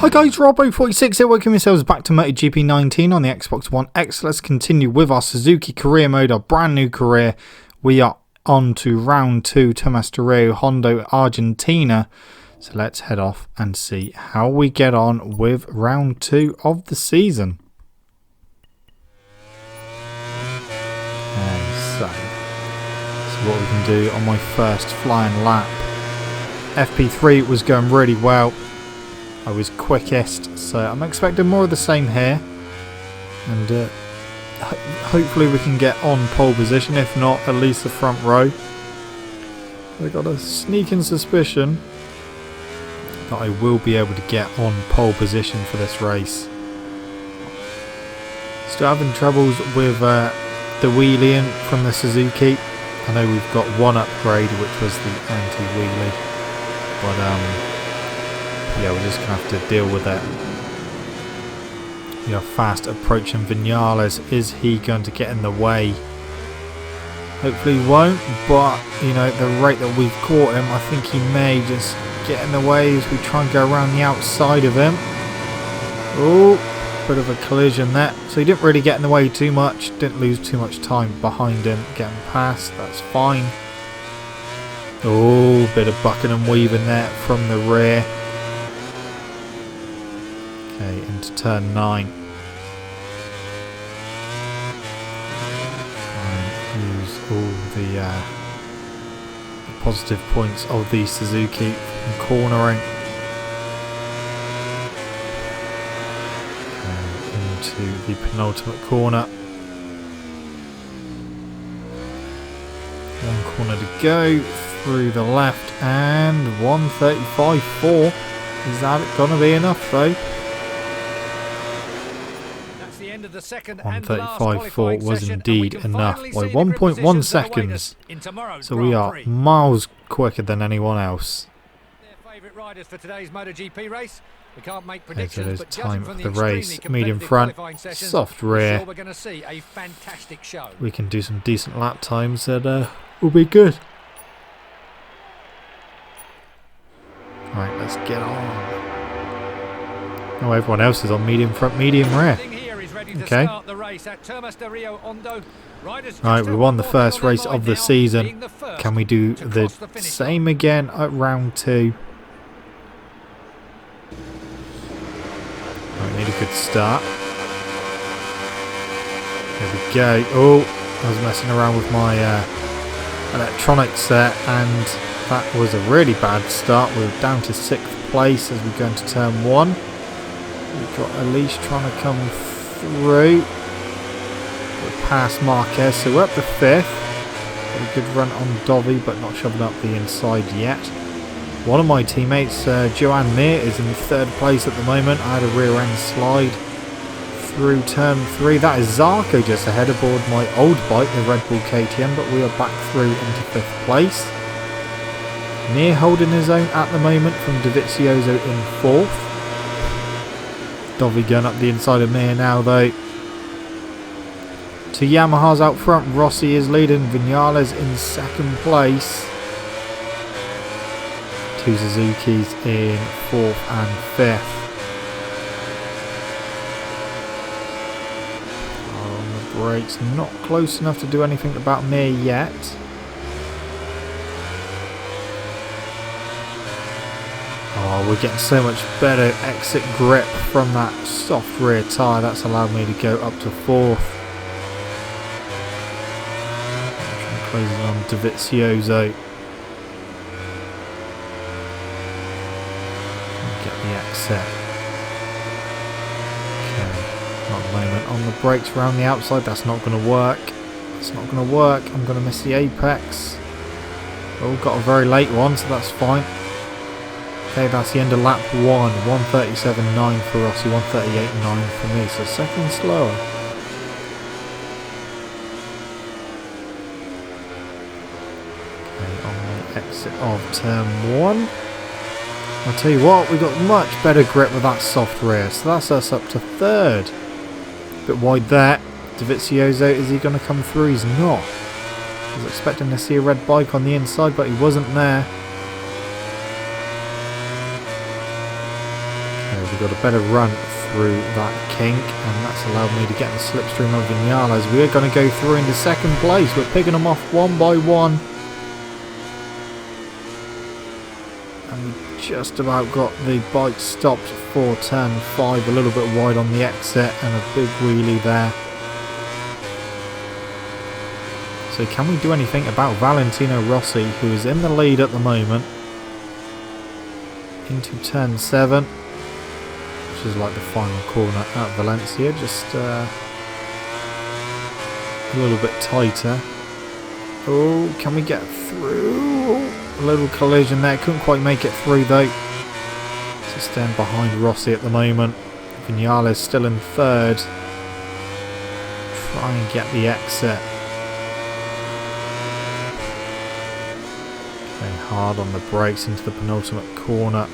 Hi guys, Robbo46 here, welcome yourselves back to MotoGP 19 on the Xbox One X. Let's continue with our Suzuki career mode, our brand new career. We are on to round 2, Tomás Torreo, Honda, Argentina. So let's head off and see how we get on with round 2 of the season. Okay, so this is what we can do on my first flying lap. FP3 was going really well. I was quickest, so I'm expecting more of the same here, and hopefully we can get on pole position, if not at least the front row. I got a sneaking suspicion that I will be able to get on pole position for this race. Still having troubles with the wheelie from the Suzuki. I know we've got one upgrade, which was the anti-wheelie, but yeah, we're just going to have to deal with it. We are fast approaching Vinales. Is he going to get in the way? Hopefully he won't, but you know, the rate that we've caught him, I think he may just get in the way as we try and go around the outside of him. Oh, bit of a collision there. So he didn't really get in the way too much, didn't lose too much time behind him getting past, that's fine. Oh, bit of bucking and weaving there from the rear. Okay, into turn 9. Try and use all the positive points of the Suzuki from cornering. Okay, into the penultimate corner. One corner to go, through the left, and 1:35.4. Is that going to be enough though? 1:35.4 was indeed enough by 1.1 seconds. So we are miles quicker than anyone else. Okay, so there's time of the race. Medium front, soft rear. We can do some decent lap times that will be good. Right, let's get on. Oh, everyone else is on medium front, medium rear. Okay. Right, we won the first race of the season. Can we do the same again at round 2? Right, we need a good start. There we go. Oh, I was messing around with my electronics there, and that was a really bad start. We're down to 6th place as we go into turn 1. We've got Elise trying to come through. We're past Marquez, so we're up to 5th. Got a good run on Dovi, but not shoving up the inside yet. One of my teammates, Joanne Mir, is in 3rd place at the moment. I had a rear end slide through turn 3. That is Zarco just ahead aboard my old bike, the Red Bull KTM, but we are back through into 5th place. Mir holding his own at the moment from DEgITx in 4th. Dovi going up the inside of Mir now though. 2 Yamahas out front. Rossi is leading. Vinales in 2nd place. 2 Suzukis in 4th and 5th. On the brakes, not close enough to do anything about Mir yet. Oh, we're getting so much better exit grip from that soft rear tyre. That's allowed me to go up to 4th. Closing on DEgITx. Get the exit. Okay, not at the moment. On the brakes around the outside, that's not going to work. It's not going to work. I'm going to miss the apex. Oh, got a very late one, so that's fine. Okay, that's the end of lap 1. 1:37.9 for Rossi, 1:38.9 for me, so 2nd slower. Okay, on the exit of turn 1. I'll tell you what, we got much better grip with that soft rear, so that's us up to 3rd. Bit wide there. DEgITx, is he going to come through? He's not. I was expecting to see a red bike on the inside, but he wasn't there. we've got a better run through that kink, and that's allowed me to get in the slipstream of Vinales. We're going to go through into second place. We're picking them off one by one. And we just about got the bike stopped for turn 5, a little bit wide on the exit and a big wheelie there. So can we do anything about Valentino Rossi, who is in the lead at the moment, into turn 7, which is like the final corner at Valencia, just a little bit tighter. Oh, can we get through? A little collision there, couldn't quite make it through though. So staying behind Rossi at the moment. Vinales still in third. Try and get the exit. Going hard on the brakes into the penultimate corner.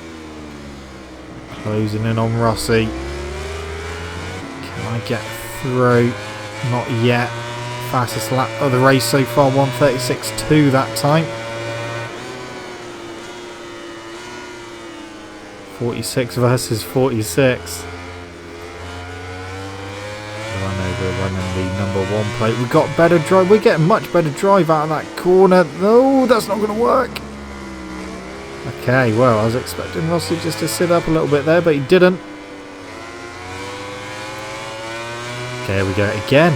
Closing in on Rossi. Can I get through? Not yet. Fastest lap of the race so far, 1:36.2 that time. 46 versus 46. Run over, running the number 1 plate. We've got better drive. We're getting much better drive out of that corner. No, that's not going to work. Okay, well, I was expecting Rossi just to sit up a little bit there, but he didn't. Okay, here we go again.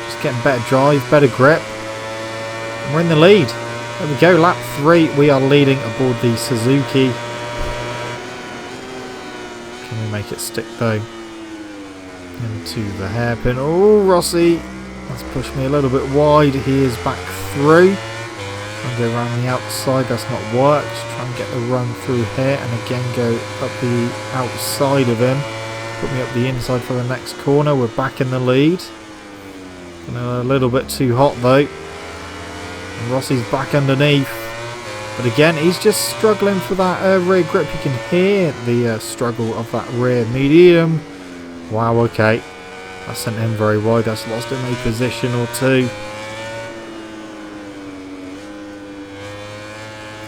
Just getting better drive, better grip. And we're in the lead. There we go, lap 3. We are leading aboard the Suzuki. Can we make it stick though? Into the hairpin. Oh, Rossi. That's pushed me a little bit wide. He is back through. Try and go around the outside. That's not worked. Try and get the run through here. And again go up the outside of him. Put me up the inside for the next corner. We're back in the lead. A little bit too hot though. And Rossi's back underneath. But again, he's just struggling for that rear grip. You can hear the struggle of that rear medium. Wow, okay. That sent him very wide. That's lost him a position or two.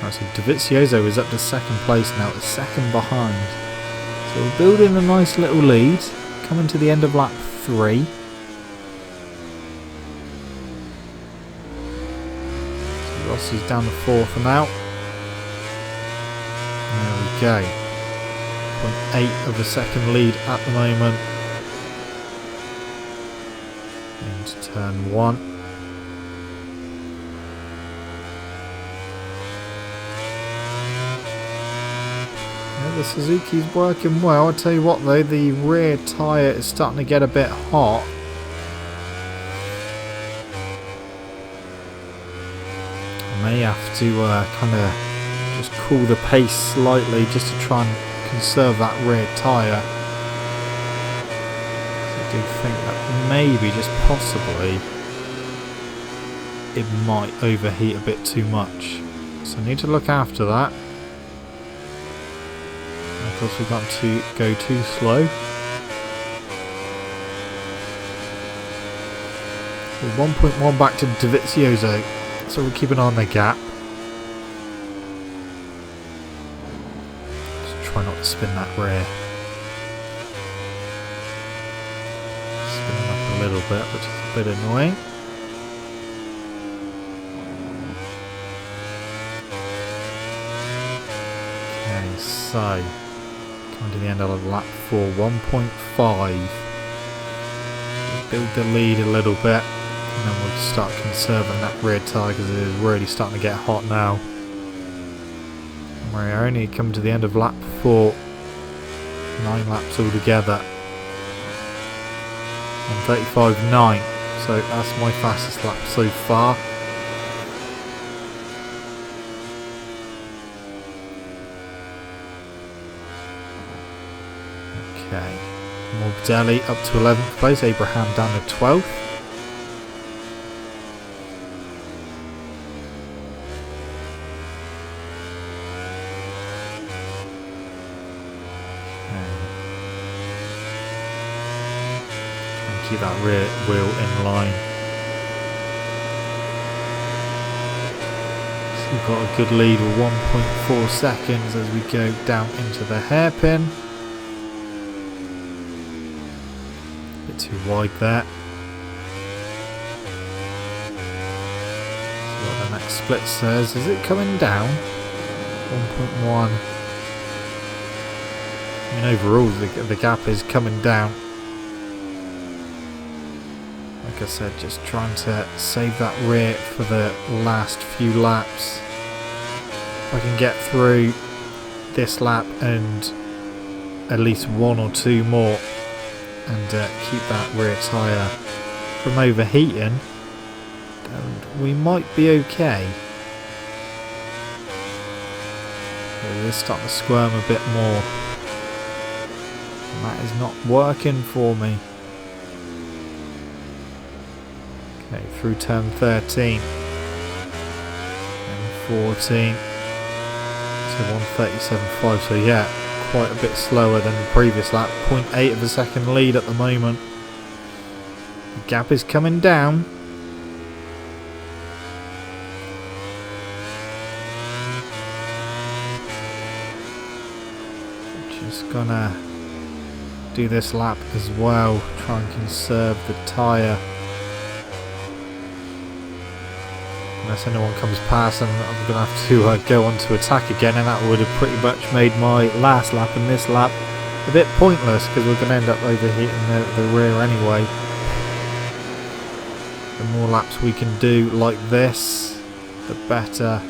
Right, so Dovizioso is up to second place now, a second behind. So we're building a nice little lead. Coming to the end of lap 3. Rossi's down to 4th now. There we go. 0.8 of a second lead at the moment. Into turn 1. Yeah, the Suzuki's working well. I'll tell you what though, the rear tyre is starting to get a bit hot. May have to kind of just cool the pace slightly just to try and conserve that rear tyre. So I do think that maybe, just possibly, it might overheat a bit too much. So I need to look after that. And of course we've got to go too slow. So 1.1 back to Dovizioso. So we'll keep an eye on the gap. Just try not to spin that rear. Spinning up a little bit, which is a bit annoying. Okay, so coming to the end of lap 4, 1.5. Build the lead a little bit. And then we'll start conserving that rear tyre because it is really starting to get hot now. And we're only coming to the end of lap 4. 9 laps altogether. And 35.9. So that's my fastest lap so far. Okay. Morbidelli up to 11th place. Abraham down to 12th. Keep that rear wheel in line. So we've got a good lead of 1.4 seconds as we go down into the hairpin. bit too wide there. See what the next split says. Is it coming down? 1.1. I mean, overall the gap is coming down. Like I said, just trying to save that rear for the last few laps. If I can get through this lap and at least one or two more and keep that rear tyre from overheating, then we might be okay. It is starting to squirm a bit more. And that is not working for me. Okay, through turn 13 and 14 to 1:37.5, so yeah, quite a bit slower than the previous lap. 0.8 of a second lead at the moment. The gap is coming down. Just gonna do this lap as well, try and conserve the tyre. Unless anyone comes past, and I'm going to have to go on to attack again, and that would have pretty much made my last lap and this lap a bit pointless, because we're going to end up overheating the rear anyway. The more laps we can do like this, the better.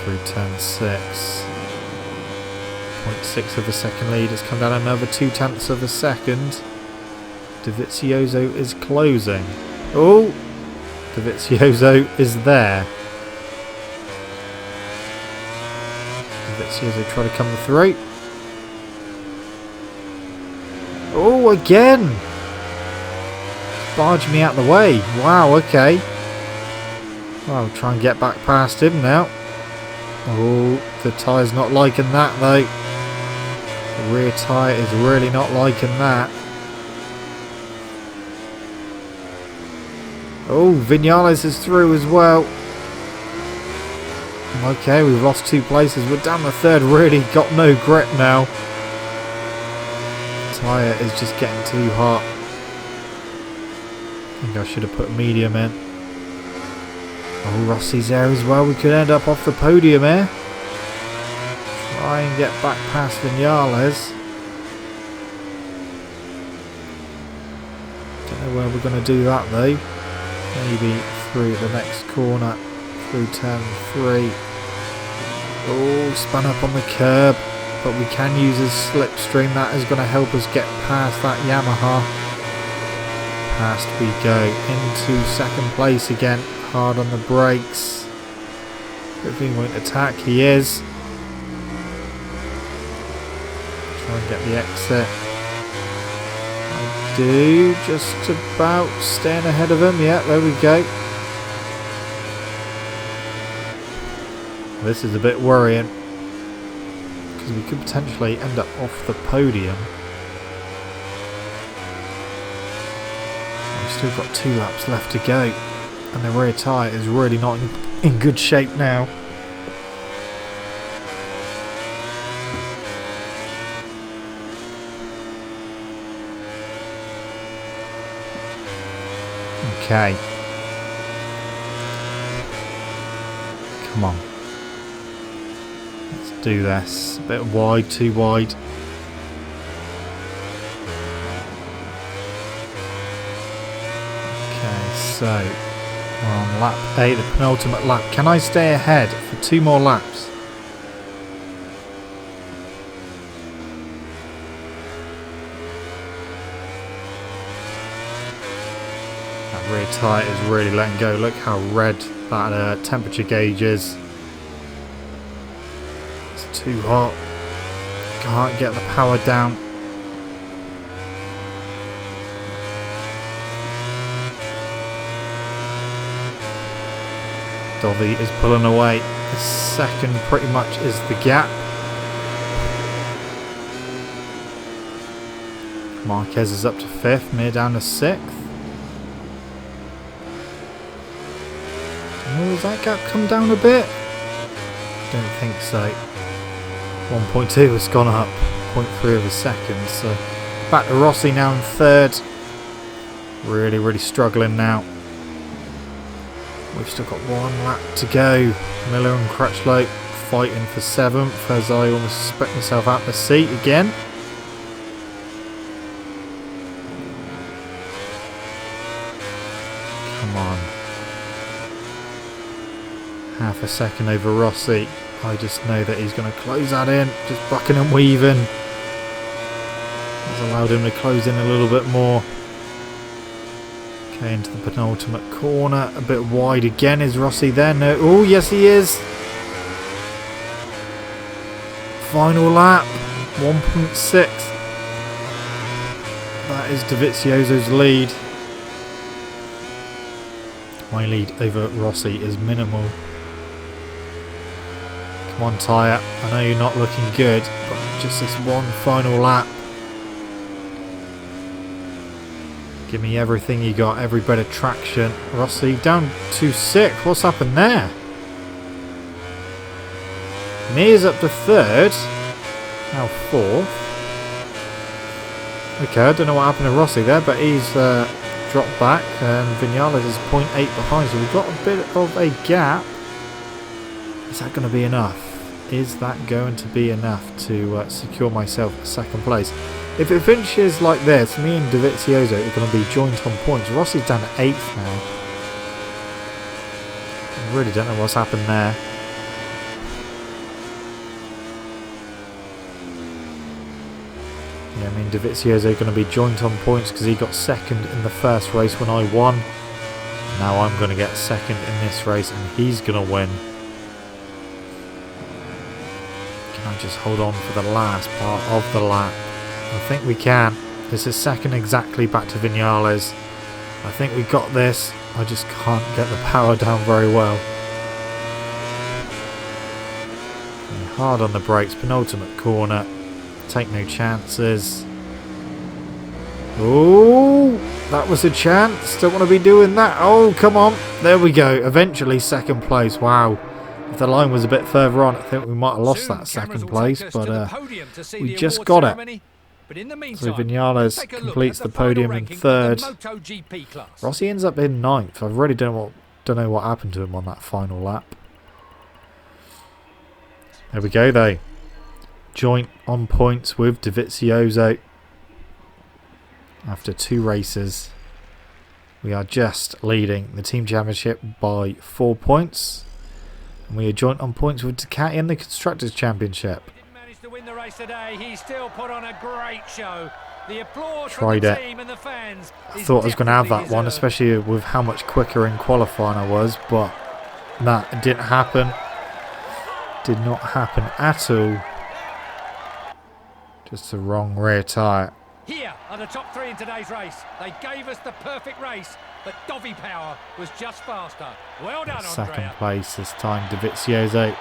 Through turn 6. 0.6 of a second lead. It's come down another 0.2 of a second. DEgITx is closing. Oh! DEgITx is there. DEgITx try to come through. Oh, again! Barge me out the way. Wow, okay. Well, I'll try and get back past him now. Oh, the tyre's not liking that though. The rear tyre is really not liking that. Oh, Vinales is through as well. Okay, we've lost 2 places. We're down the third. Really got no grip now. The tyre is just getting too hot. I think I should have put medium in. Oh, Rossi's there as well. We could end up off the podium here. Try and get back past Vinales. Don't know where we're going to do that though. Maybe through the next corner, through turn 3. Oh, spun up on the curb, but we can use his slipstream. That is going to help us get past that Yamaha. Past we go, into second place again. Hard on the brakes. Hopefully he won't attack. He is. Try and get the exit. I do. Just about staying ahead of him. Yeah, there we go. This is a bit worrying, because we could potentially end up off the podium. We've still got 2 laps left to go. And the rear tyre is really not in good shape now. Okay. Come on. Let's do this. A bit wide, too wide. Okay, so we're on lap 8, the penultimate lap. Can I stay ahead for 2 more laps? That rear tyre is really letting go. Look how red that temperature gauge is. It's too hot. Can't get the power down. Dovi is pulling away. The second pretty much is the gap. Marquez is up to 5th, Mir down to 6th. Oh, has that gap come down a bit? don't think so. 1.2 has gone up 0.3 of a second. So back to Rossi now in third. Really, really struggling now. We've still got one lap to go. Miller and Crutchlow fighting for 7th as I almost spec myself out the seat again. Come on. Half a second over Rossi. I just know that he's going to close that in. Just bucking and weaving. Has allowed him to close in a little bit more. Okay, into the penultimate corner. A bit wide again. Is Rossi there? No. Oh, yes he is. Final lap. 1.6. That is Dovizioso's lead. My lead over Rossi is minimal. Come on, tyre. I know you're not looking good, but just this one final lap. Give me everything you got, every bit of traction. Rossi down to 6th. What's happened there? Mears up to 3rd. Now 4th. Okay, I don't know what happened to Rossi there, but he's dropped back. And Vinales is 0.8 behind, so we've got a bit of a gap. Is that going to be enough? Is that going to be enough to secure myself 2nd place? If it finishes like this, me and Dovizioso are going to be joint on points. Rossi's down to 8th now. I really don't know what's happened there. Yeah, I mean Dovizioso are going to be joint on points because he got 2nd in the first race when I won. Now I'm going to get 2nd in this race and he's going to win. Can I just hold on for the last part of the lap? I think we can. This is 2nd exactly back to Vinales. I think we got this. I just can't get the power down very well. Okay, hard on the brakes. Penultimate corner. Take no chances. Oh, that was a chance. Don't want to be doing that. Oh, come on. There we go. Eventually 2nd place. Wow. If the line was a bit further on, I think we might have lost that 2nd place. But we just got it. So Vinales completes the podium in 3rd. Rossi ends up in 9th. I really don't know what happened to him on that final lap. There we go though. Joint on points with Dovizioso. After 2 races, we are just leading the team championship by 4 points. And we are joint on points with Ducati in the Constructors' Championship. To win the race today, he still put on a great show. The applause from the team and the fans. I thought I was going to have that one, especially with how much quicker in qualifying I was, but that didn't happen. Did not happen at all. Just the wrong rear tyre. Here are the top 3 in today's race. They gave us the perfect race, but Dovi Power was just faster. Well done, Andrea. 2nd place this time. Dovizioso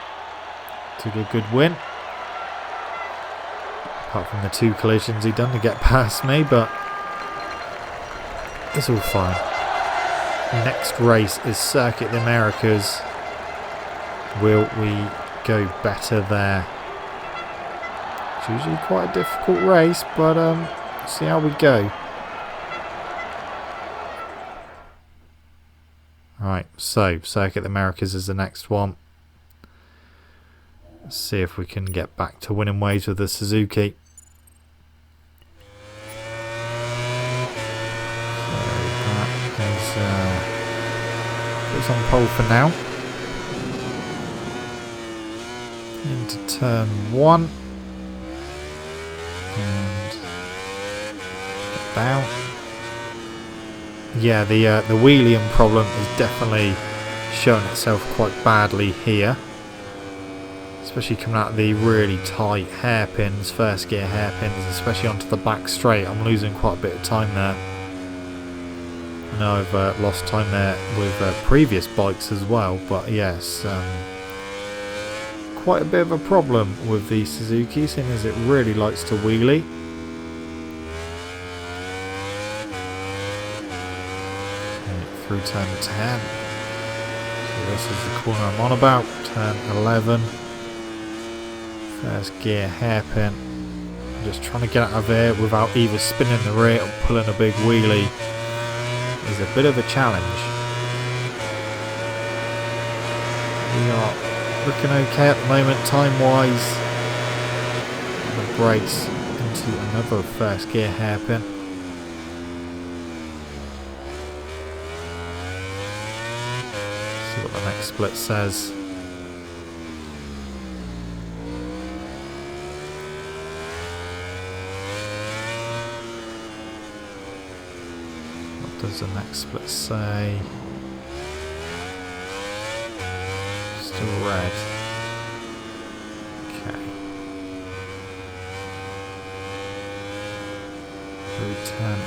took a good win. Apart from the 2 collisions he'd done to get past me, but it's all fine. Next race is Circuit of the Americas. Will we go better there? It's usually quite a difficult race, but see how we go. Alright, so Circuit of the Americas is the next one. Let's see if we can get back to winning ways with the Suzuki. Puts on pole for now. Into turn 1. And get down. Yeah, the wheeling problem is definitely showing itself quite badly here. Especially coming out of the really tight hairpins, first gear hairpins, especially onto the back straight. I'm losing quite a bit of time there. I know I've lost time there with previous bikes as well, but yes, quite a bit of a problem with the Suzuki, seeing as it really likes to wheelie. Okay, through turn 10. So this is the corner I'm on about, turn 11. First gear hairpin. I'm just trying to get out of there without either spinning the rear or pulling a big wheelie. Is a bit of a challenge. We are looking okay at the moment time wise. The brakes into another first gear hairpin. See what the next split says. What does the next split say? Still red. Okay. Through turn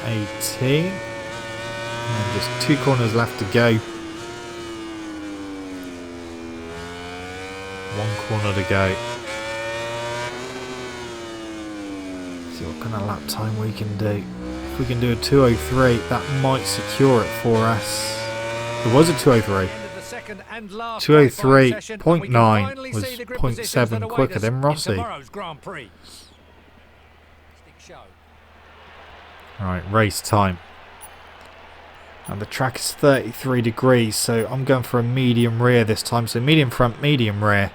18. And just 2 corners left to go. 1 corner to go. See what kind of lap time we can do. If we can do a 2:03, that might secure it for us. It was a 2:03. 2:03.9 was 0.7 quicker than Rossi. Alright, race time. And the track is 33 degrees, so I'm going for a medium rear this time. So medium front, medium rear.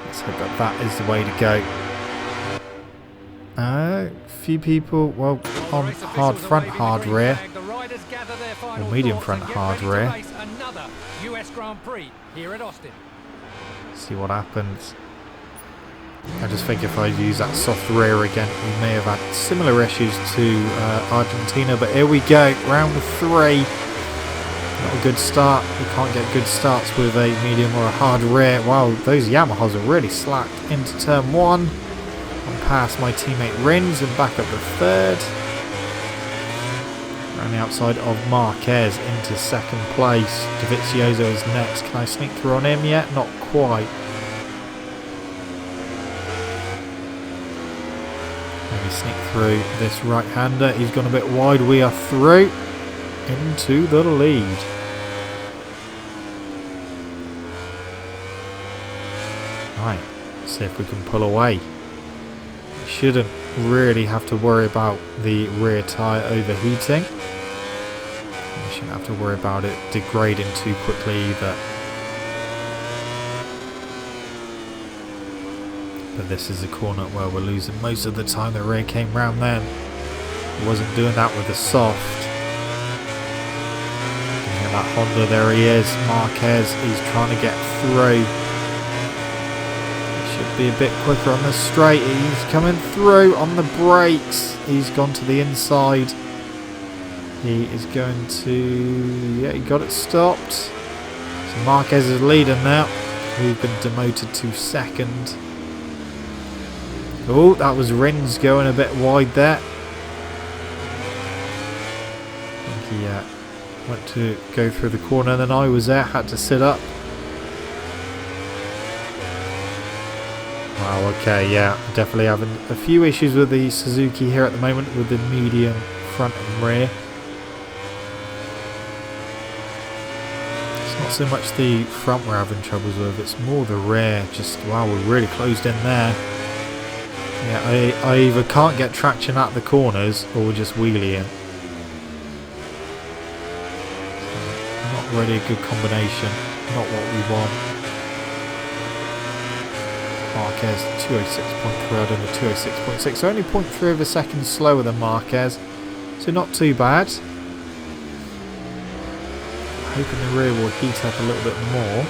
Let's hope that that is the way to go. Few people, well, on hard front, hard rear. Or medium front, hard rear. See what happens. I just think if I use that soft rear again, we may have had similar issues to Argentina. But here we go, round 3. Not a good start. We can't get good starts with a medium or a hard rear. Wow, those Yamahas are really slacked into turn 1. I'm past my teammate Rins and back up the 3rd. Around the outside of Marquez into 2nd place. DEgITx is next. Can I sneak through on him yet? Not quite. Maybe sneak through this right-hander. He's gone a bit wide. We are through into the lead. Right, let's see if we can pull away. We shouldn't really have to worry about the rear tyre overheating. We shouldn't have to worry about it degrading too quickly either. But this is a corner where we're losing most of the time. The rear came round then. He wasn't doing that with the soft. That Honda, there he is, Marquez, he's trying to get through. He should be a bit quicker on the straight. He's coming through on the brakes. He's gone to the inside. He is going to, yeah, he got it stopped. So Marquez is leading now. We've been demoted to 2nd. Oh, that was Rins going a bit wide there. I think he went to go through the corner, then I was there, had to sit up. Wow, okay, yeah, definitely having a few issues with the Suzuki here at the moment with the medium front and rear. It's not so much the front we're having troubles with, it's more the rear. Just, wow, we're really closed in there. Yeah, I either can't get traction at the corners or we're just wheeling. Already a good combination, not what we want. Marquez 206.3, I done a 206.6, so only 0.3 of a second slower than Marquez, so not too bad. Hoping the rear will heat up a little bit more.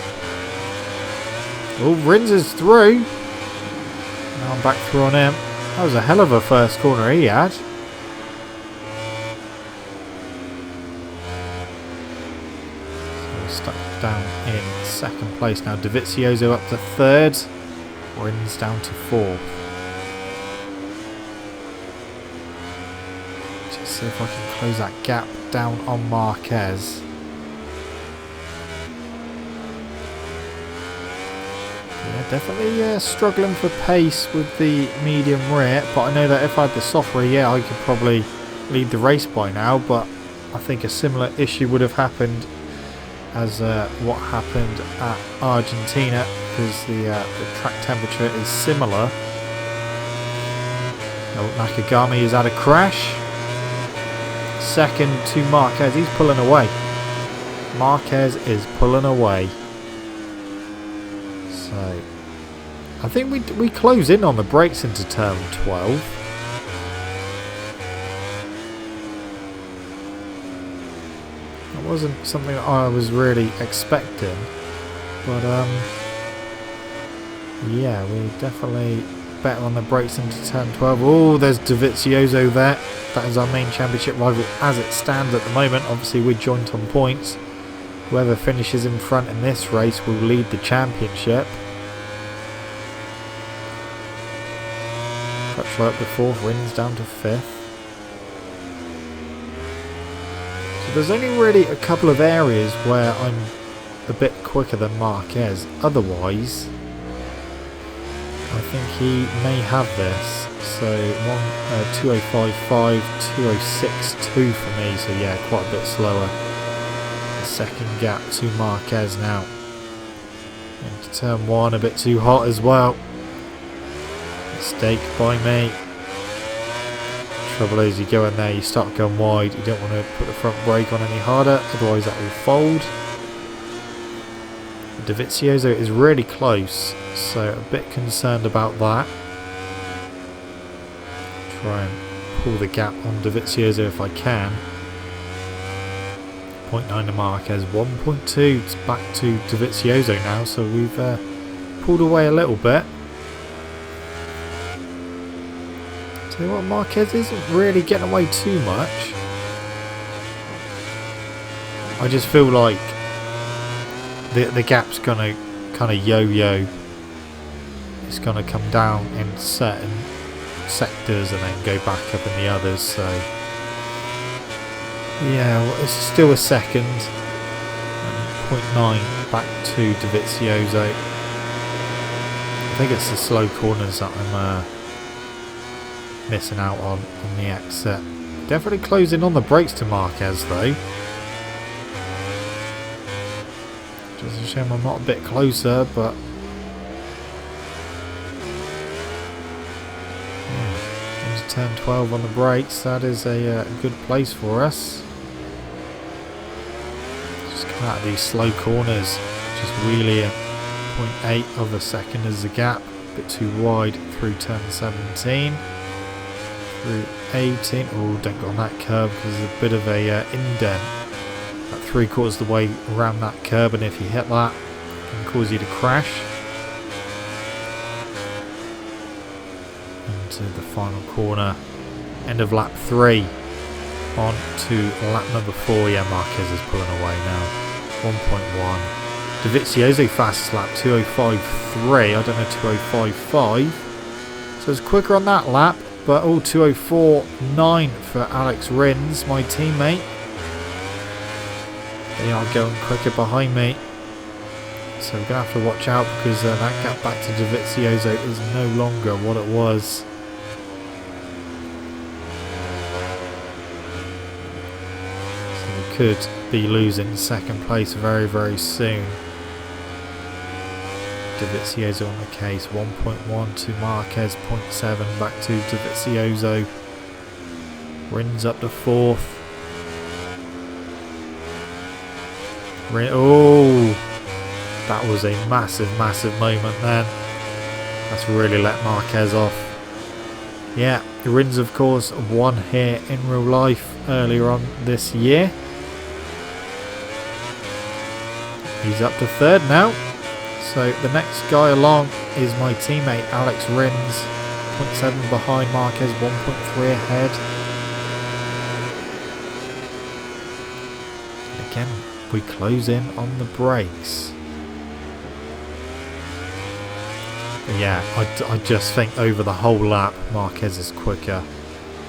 Oh, Rins is through. Now I'm back through on him. That was a hell of a first corner he had. Stuck down in 2nd place now. DEgITx up to 3rd. Rins down to 4th. Just see if I can close that gap down on Marquez. Yeah, definitely struggling for pace with the medium rear, but I know that if I had the soft rear, yeah, I could probably lead the race by now, but I think a similar issue would have happened as what happened at Argentina, because the track temperature is similar. Oh, Nakagami has had a crash. Second to Marquez. He's pulling away. Marquez is pulling away. So I think we close in on the brakes into turn 12. That wasn't something that I was really expecting, but yeah, we definitely better on the brakes into turn 12. Oh, there's DeVizioso there. That is our main championship rival as it stands at the moment. Obviously, we're joint on points. Whoever finishes in front in this race will lead the championship. Crutchlow up to 4th, Rins down to 5th. So there's only really a couple of areas where I'm a bit quicker than Marquez. Otherwise, I think he may have this. So 2:05.5, 2:06.2 for me. So yeah, quite a bit slower. The second gap to Marquez now. Into turn 1, a bit too hot as well. Mistake by me. Trouble is, you go in there, you start going wide. You don't want to put the front brake on any harder, otherwise that will fold. DeVizioso is really close, so a bit concerned about that. Try and pull the gap on DeVizioso if I can. 0.9 to Marquez, 1.2. It's back to DeVizioso now, so we've pulled away a little bit. Tell you what, Marquez isn't really getting away too much. I just feel like the gap's gonna kind of yo-yo. It's gonna come down in certain sectors and then go back up in the others. So yeah, well, it's still a second. 0.9 back to DeVizioso. I think it's the slow corners that I'm missing out on the exit. Definitely closing on the brakes to Marquez though. Just a shame I'm not a bit closer, but yeah, into turn 12 on the brakes. That is a good place for us. Just come out of these slow corners. Just really a 0.8 of a second as the gap. A bit too wide through turn 17. Through 18. Oh, don't go on that curb because there's a bit of a indent. About 3/4 of the way around that curb, and if you hit that, it can cause you to crash. Into the final corner. End of lap 3. On to lap number 4. Yeah, Marquez is pulling away now. 1.1. DeVizioso fastest lap, 2:05.3. I don't know, 2:05.5. So it's quicker on that lap. But 2:04.9 for Alex Rins, my teammate. They are going quicker behind me. So we're going to have to watch out because that gap back to DeVizioso is no longer what it was. So we could be losing second place very, very soon. DeVizioso on the case, 1.1 to Marquez, 0.7 back to DeVizioso. Rins up to 4th. Oh, that was a massive, massive moment then. That's really let Marquez off. Yeah, Rins of course won here in real life earlier on this year. He's up to 3rd now. So the next guy along is my teammate Alex Rins, 0.7 behind Marquez, 1.3 ahead. And again, we close in on the brakes. But yeah, I just think over the whole lap Marquez is quicker,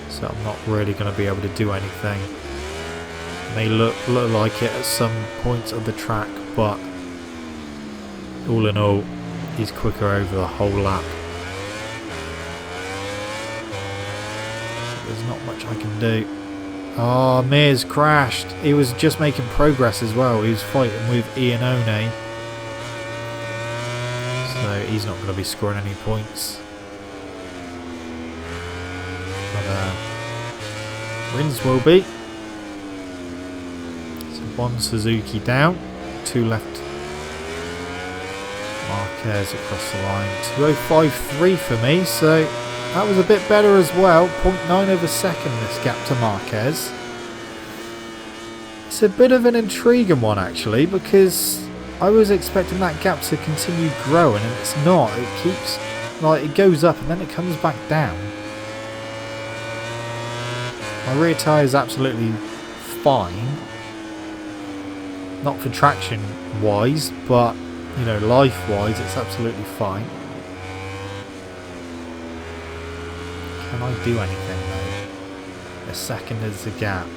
so I'm not really going to be able to do anything. It may look like it at some points of the track, but all in all, he's quicker over the whole lap. So there's not much I can do. Oh, Mir's crashed. He was just making progress as well. He was fighting with Iannone. So he's not going to be scoring any points. But Rins will be. So 1 Suzuki down. 2 left. Marquez across the line. 2:05.3 for me. So that was a bit better as well. 0.9 of a second this gap to Marquez. It's a bit of an intriguing one actually, because I was expecting that gap to continue growing and it's not. It keeps, like, it goes up and then it comes back down. My rear tyre is absolutely fine. Not for traction wise, but you know, life wise it's absolutely fine. Can I do anything though? A second is the gap.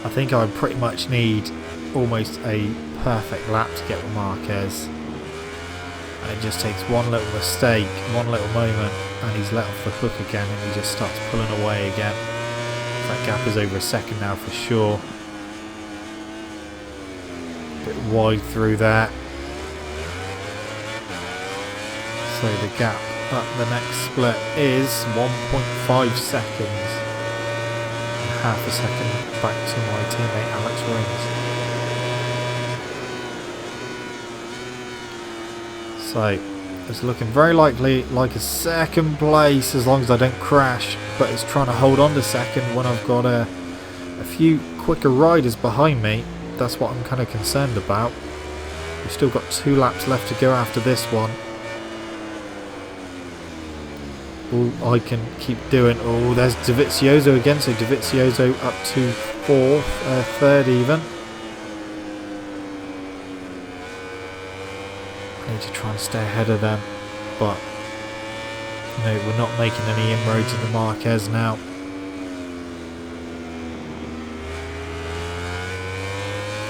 I think I pretty much need almost a perfect lap to get with Marquez. And it just takes one little mistake, one little moment, and he's let off the hook again and he just starts pulling away again. That gap is over a second now for sure. A bit wide through there. So the gap at the next split is 1.5 seconds. And half a second back to my teammate Alex Rins. So it's looking very likely like a second place as long as I don't crash, but it's trying to hold on to second when I've got a few quicker riders behind me. That's what I'm kind of concerned about. We've still got 2 laps left to go after this one. All I can keep doing. Oh, there's DeVizioso again. So DeVizioso up to 4th, 3rd even. I need to try and stay ahead of them, but you know, we're not making any inroads in the Marquez now.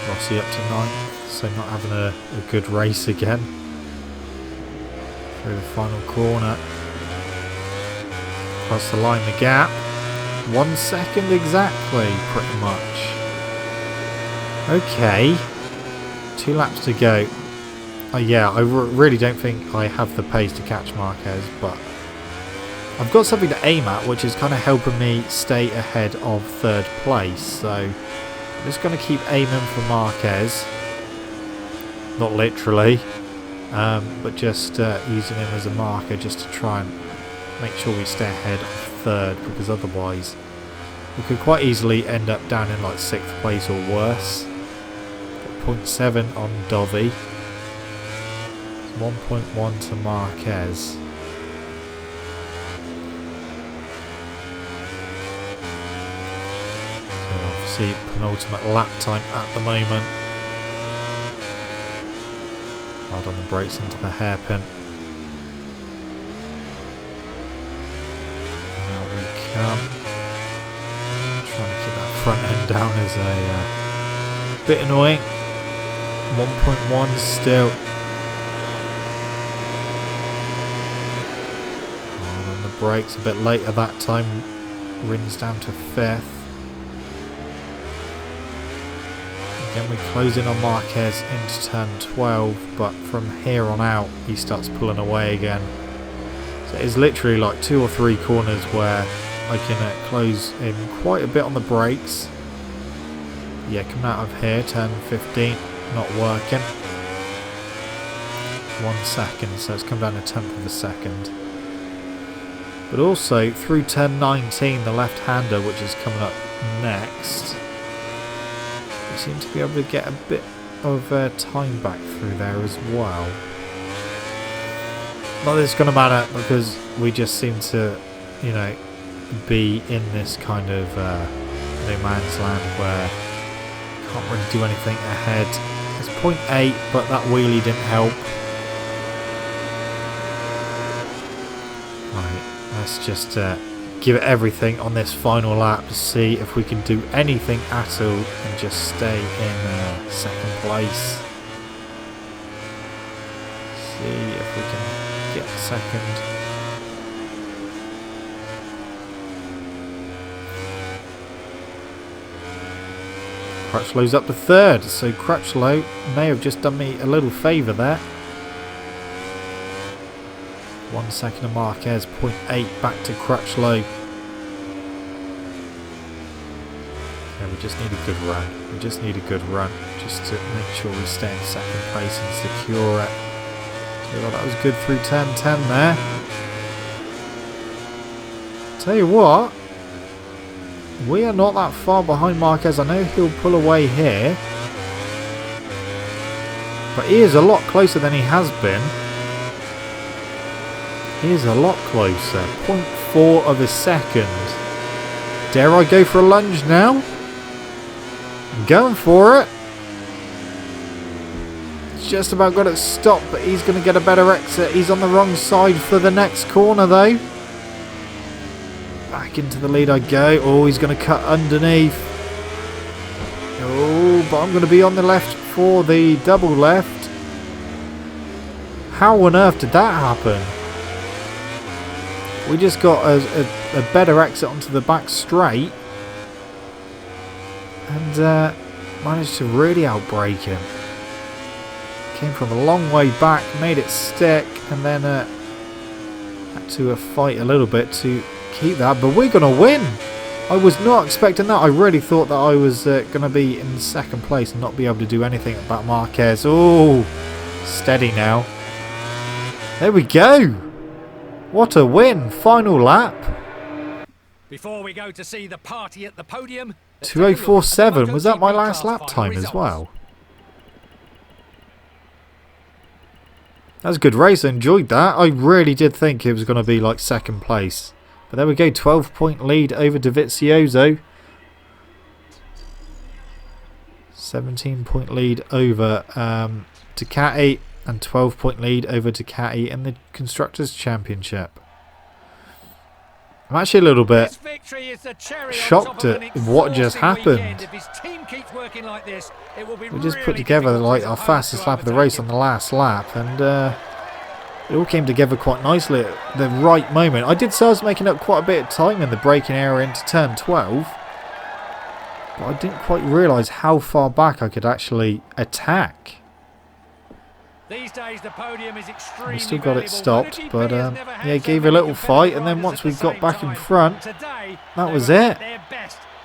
Rossi up to 9th, so not having a good race again. Through the final corner. Across the line, the gap. 1 second exactly, pretty much. Okay. 2 laps to go. Yeah, I really don't think I have the pace to catch Marquez, but I've got something to aim at, which is kind of helping me stay ahead of 3rd place. So I'm just going to keep aiming for Marquez. Not literally, but just using him as a marker just to try and make sure we stay ahead of 3rd, because otherwise we could quite easily end up down in like 6th place or worse. 0.7 on Dovi. 1.1 to Marquez. So obviously penultimate lap time at the moment. Hard on the brakes into the hairpin. Now we come. Trying to keep that front end down is a bit annoying. 1.1 still. Brakes a bit later that time. Rins down to 5th. Again we close in on Marquez into turn 12, but from here on out he starts pulling away again. So it's literally like 2 or 3 corners where I can close in quite a bit on the brakes. Yeah, coming out of here, turn 15, not working. 1 second, so it's come down a 10th of a second. But also through turn 19, the left-hander, which is coming up next, we seem to be able to get a bit of time back through there as well. Not that it's going to matter, because we just seem to, you know, be in this kind of no man's land where can't really do anything ahead. It's 0.8, but that wheelie didn't help. Let's just give it everything on this final lap to see if we can do anything at all and just stay in 2nd place. See if we can get 2nd. Crutchlow's up to third, so Crutchlow may have just done me a little favour there. 1 second of Marquez, 0.8 back to Crutchlow. Yeah, we just need a good run. We just need a good run just to make sure we stay in second place and secure it. So that was good through turn 10 there. Tell you what, we are not that far behind Marquez. I know he'll pull away here, but he is a lot closer than he has been. He is a lot closer. 0.4 of a second. Dare I go for a lunge now? I'm going for it. He's just about got it stopped, but he's going to get a better exit. He's on the wrong side for the next corner though. Back into the lead I go. Oh, he's going to cut underneath. Oh, but I'm going to be on the left for the double left. How on earth did that happen? We just got a better exit onto the back straight and managed to really outbrake him. Came from a long way back, made it stick, and then had to fight a little bit to keep that. But we're going to win! I was not expecting that. I really thought that I was going to be in second place and not be able to do anything about Marquez. Oh, steady now. There we go! What a win! Final lap. Before we go to see the party at the podium, 2:04.7. Was that my last lap time as well? That was a good race. I enjoyed that. I really did think it was going to be like second place. But there we go. 12-point lead over DeVizioso. 17-point lead over Ducati. And 12-point lead over Ducati in the Constructors' Championship. I'm actually a little bit shocked at what just happened. We just put together like our fastest lap of the race on the last lap, and it all came together quite nicely at the right moment. I did say I was making up quite a bit of time in the braking area into turn 12, but I didn't quite realise how far back I could actually attack. These days the podium is extremely we still got it stopped, but yeah, gave a little fight, and then once we got back in front, that was it.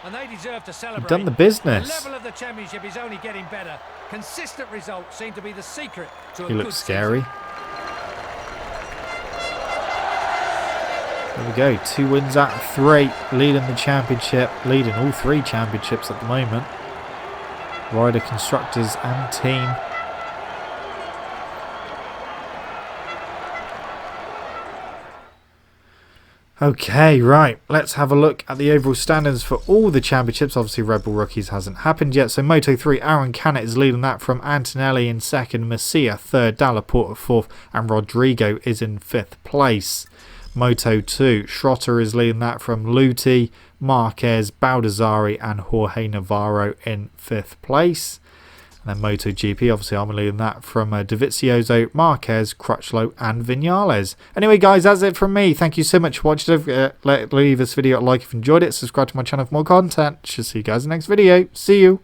We've done the business. The level of the championship is only getting better. Consistent results seem to be the secret to a he good looks scary. season. There we go, 2 wins out of 3, leading the championship, leading all 3 championships at the moment. Rider, Constructors and Team. Okay, right, let's have a look at the overall standings for all the championships. Obviously, Red Bull Rookies hasn't happened yet. So, Moto3, Aaron Canet is leading that from Antonelli in second, Masia third, Dalla Porta fourth, and Rodrigo is in 5th place. Moto2, Schrotter is leading that from Luti, Marquez, Baldassari, and Jorge Navarro in 5th place. And then MotoGP, obviously I'm leading that from Dovizioso, Marquez, Crutchlow and Vinales. Anyway guys, that's it from me. Thank you so much for watching. Don't forget, leave this video a like if you enjoyed it. Subscribe to my channel for more content. Should see you guys in the next video. See you.